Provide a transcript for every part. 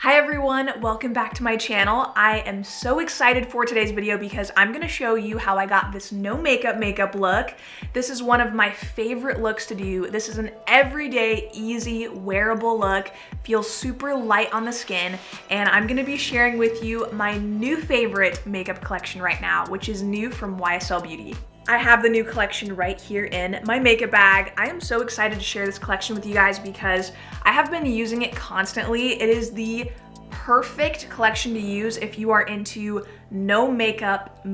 Hi everyone, welcome back to my channel. I am so excited for today's video because I'm gonna show you how I got this no makeup look. This is one of my favorite looks to do. This is an everyday, easy, wearable look. Feels super light on the skin, and I'm gonna be sharing with you my new favorite makeup collection right now, which is new from YSL Beauty. I have the new collection right here in my makeup bag. I am so excited to share this collection with you guys because I have been using it constantly. It is the perfect collection to use if you are into no makeup,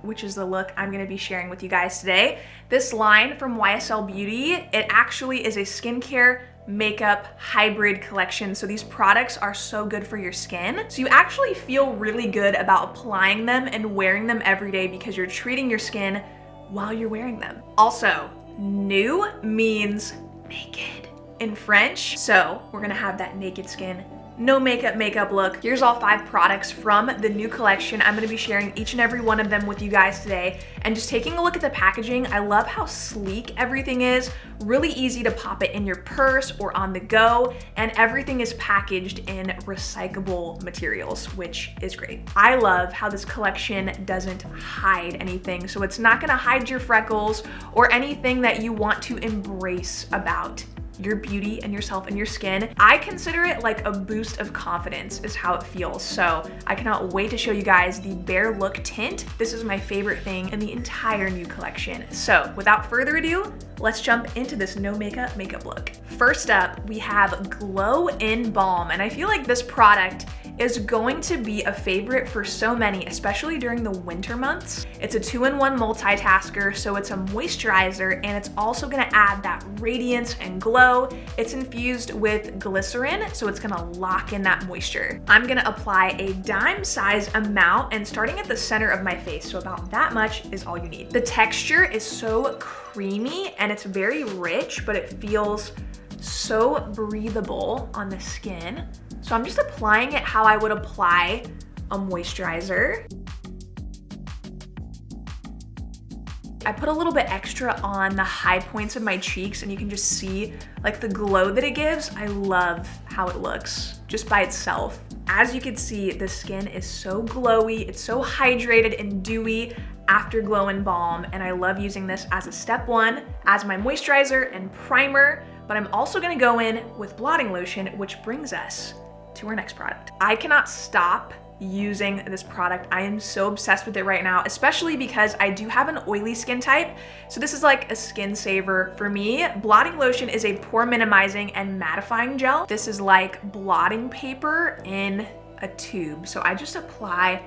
which is the look I'm gonna be sharing with you guys today. This line from YSL Beauty, it actually is a skincare makeup hybrid collection. So these products are so good for your skin. So you actually feel really good about applying them and wearing them every day because you're treating your skin while you're wearing them. Also, new means naked in French. So we're gonna have that naked skin, no makeup look. Here's all 5 products from the new collection. I'm gonna be sharing each and every one of them with you guys today. And just taking a look at the packaging, I love how sleek everything is. Really easy to pop it in your purse or on the go. And everything is packaged in recyclable materials, which is great. I love how this collection doesn't hide anything. So it's not gonna hide your freckles or anything that you want to embrace about your beauty and yourself and your skin. I consider it like a boost of confidence is how it feels. So I cannot wait to show you guys the Bare Look tint. This is my favorite thing in the entire new collection. So without further ado, let's jump into this no makeup look. First up, we have Lyn Balm, and I feel like this product is going to be a favorite for so many, especially during the winter months. It's a 2-in-1 multitasker, so it's a moisturizer and it's also gonna add that radiance and glow. It's infused with glycerin, so it's gonna lock in that moisture. I'm gonna apply a dime size amount and starting at the center of my face, so about that much is all you need. The texture is so creamy and it's very rich, but it feels so breathable on the skin. So I'm just applying it how I would apply a moisturizer. I put a little bit extra on the high points of my cheeks and you can just see like the glow that it gives. I love how it looks just by itself. As you can see, the skin is so glowy, it's so hydrated and dewy after Lyn Balm, and I love using this as a step 1, as my moisturizer and primer, but I'm also gonna go in with blotting lotion, which brings us to our next product. I cannot stop using this product. I am so obsessed with it right now, especially because I do have an oily skin type. So this is like a skin saver for me. Blotting lotion is a pore minimizing and mattifying gel. This is like blotting paper in a tube. So I just apply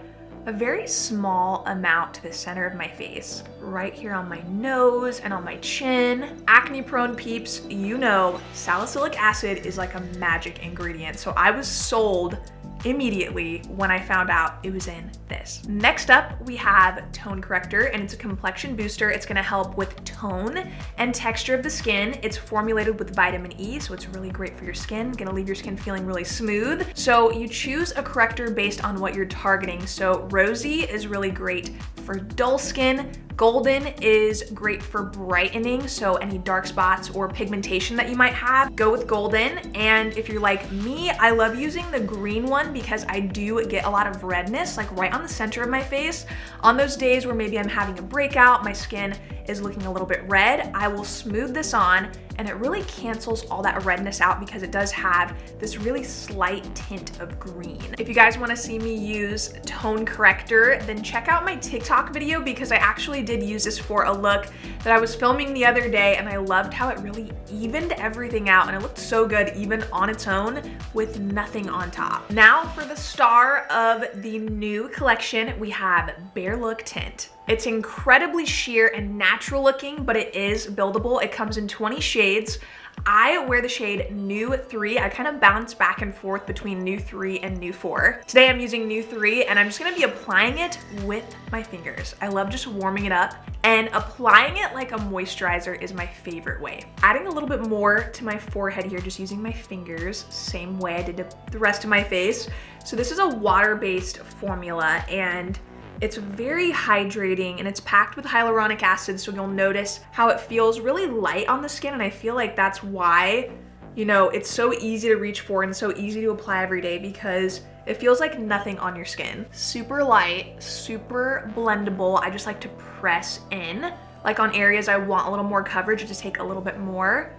a very small amount to the center of my face, right here on my nose and on my chin. Acne prone peeps, you know salicylic acid is like a magic ingredient. So I was sold immediately when I found out it was in this. Next up, we have Tone Corrector, and it's a complexion booster. It's gonna help with tone and texture of the skin. It's formulated with vitamin E, so it's really great for your skin. Gonna leave your skin feeling really smooth. So you choose a corrector based on what you're targeting. So Rosy is really great for dull skin. Golden is great for brightening, so any dark spots or pigmentation that you might have, go with golden. And if you're like me, I love using the green one because I do get a lot of redness, like right on the center of my face. On those days where maybe I'm having a breakout, my skin is looking a little bit red, I will smooth this on and it really cancels all that redness out because it does have this really slight tint of green. If you guys want to see me use Tone Corrector, then check out my TikTok video because I actually did use this for a look that I was filming the other day and I loved how it really evened everything out and it looked so good even on its own with nothing on top. Now for the star of the new collection, we have Bare Look Tint. It's incredibly sheer and natural looking, but it is buildable. It comes in 20 shades. I wear the shade Nu 3. I kind of bounce back and forth between Nu 3 and Nu 4. Today I'm using Nu 3 and I'm just gonna be applying it with my fingers. I love just warming it up, and applying it like a moisturizer is my favorite way. Adding a little bit more to my forehead here, just using my fingers, same way I did to the rest of my face. So this is a water-based formula and it's very hydrating and it's packed with hyaluronic acid, so you'll notice how it feels really light on the skin, and I feel like that's why you know, it's so easy to reach for and so easy to apply every day because it feels like nothing on your skin. Super light, super blendable. I just like to press in, like on areas I want a little more coverage, just take a little bit more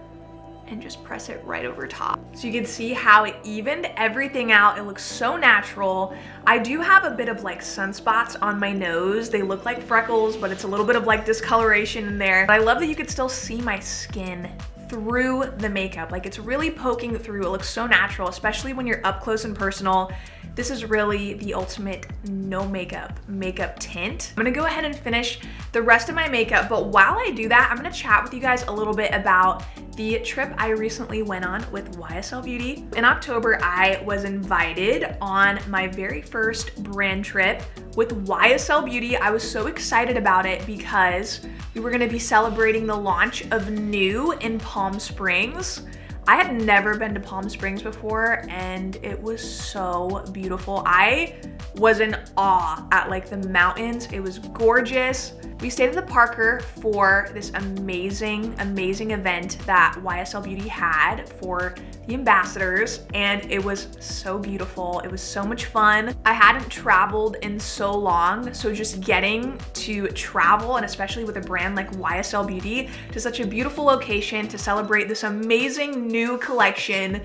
and just press it right over top. So you can see how it evened everything out. It looks so natural. I do have a bit of like sunspots on my nose. They look like freckles, but it's a little bit of like discoloration in there. But I love that you could still see my skin through the makeup. Like it's really poking through. It looks so natural, especially when you're up close and personal. This is really the ultimate no makeup tint. I'm gonna go ahead and finish the rest of my makeup, but while I do that, I'm gonna chat with you guys a little bit about the trip I recently went on with YSL Beauty. In October, I was invited on my very first brand trip with YSL Beauty. I was so excited about it because we were gonna be celebrating the launch of New in Palm Springs. I had never been to Palm Springs before and it was so beautiful. I was in awe at like the mountains. It was gorgeous. We stayed at the Parker for this amazing event that YSL Beauty had for the ambassadors, and it was so beautiful. It was so much fun. I hadn't traveled in so long, so just getting to travel, and especially with a brand like YSL Beauty, to such a beautiful location to celebrate this amazing new collection,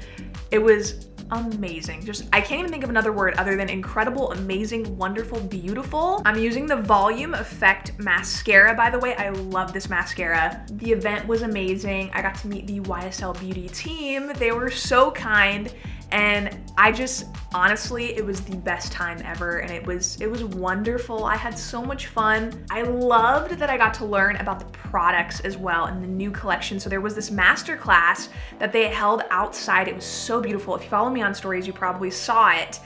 it was amazing. Just, I can't even think of another word other than incredible, amazing, wonderful, beautiful. I'm using the Volume Effect mascara, by the way. I love this mascara. The event was amazing. I got to meet the YSL Beauty team. They were so kind. And I just, honestly, it was the best time ever, and it was wonderful. I had so much fun. I loved that I got to learn about the products as well in the new collection. So there was this master class that they held outside. It was so beautiful. If you follow me on stories, you probably saw it.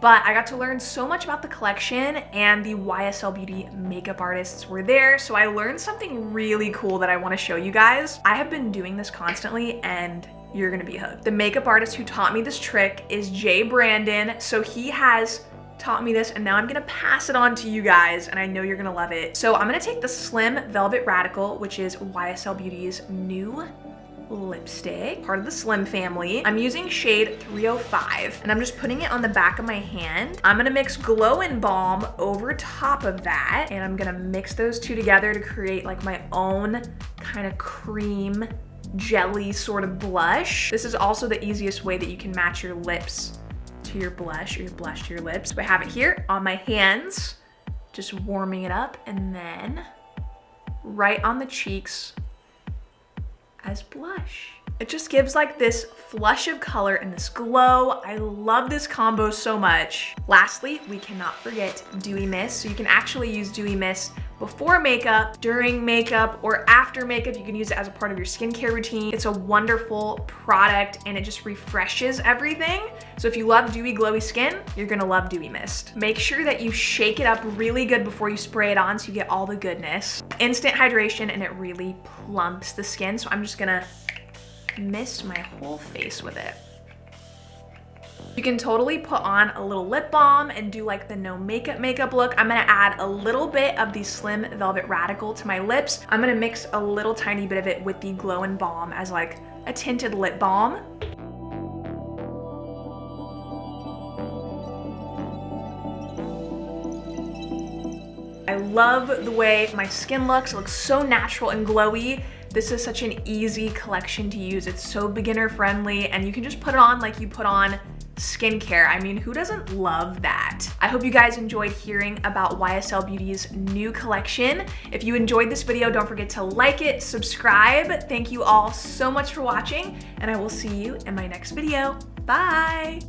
But I got to learn so much about the collection, and the YSL Beauty makeup artists were there. So I learned something really cool that I want to show you guys. I have been doing this constantly, and you're gonna be hooked. The makeup artist who taught me this trick is Jay Brandon. So he has taught me this, and now I'm gonna pass it on to you guys, and I know you're gonna love it. So I'm gonna take the Slim Velvet Radical, which is YSL Beauty's new lipstick, part of the Slim family. I'm using shade 305, and I'm just putting it on the back of my hand. I'm gonna mix Glow and Balm over top of that, and I'm gonna mix those two together to create like my own kind of cream jelly sort of blush. This is also the easiest way that you can match your lips to your blush, or your blush to your lips. So I have it here on my hands, just warming it up, and then right on the cheeks as blush. It just gives like this flush of color and this glow. I love this combo so much. Lastly, we cannot forget Dewy Mist. So you can actually use Dewy Mist before makeup, during makeup, or after makeup. You can use it as a part of your skincare routine. It's a wonderful product, and it just refreshes everything. So if you love dewy, glowy skin, you're gonna love Dewy Mist. Make sure that you shake it up really good before you spray it on so you get all the goodness. Instant hydration, and it really plumps the skin. So I'm just gonna mist my whole face with it. You can totally put on a little lip balm and do like the no makeup look. I'm gonna add a little bit of the Slim Velvet Radical to my lips. I'm gonna mix a little tiny bit of it with the Glow and Balm as like a tinted lip balm. I love the way my skin looks. It looks so natural and glowy. This is such an easy collection to use. It's so beginner friendly, and you can just put it on like you put on skincare. I mean, who doesn't love that? I hope you guys enjoyed hearing about YSL Beauty's new collection. If you enjoyed this video, don't forget to like it, subscribe. Thank you all so much for watching, and I will see you in my next video. Bye.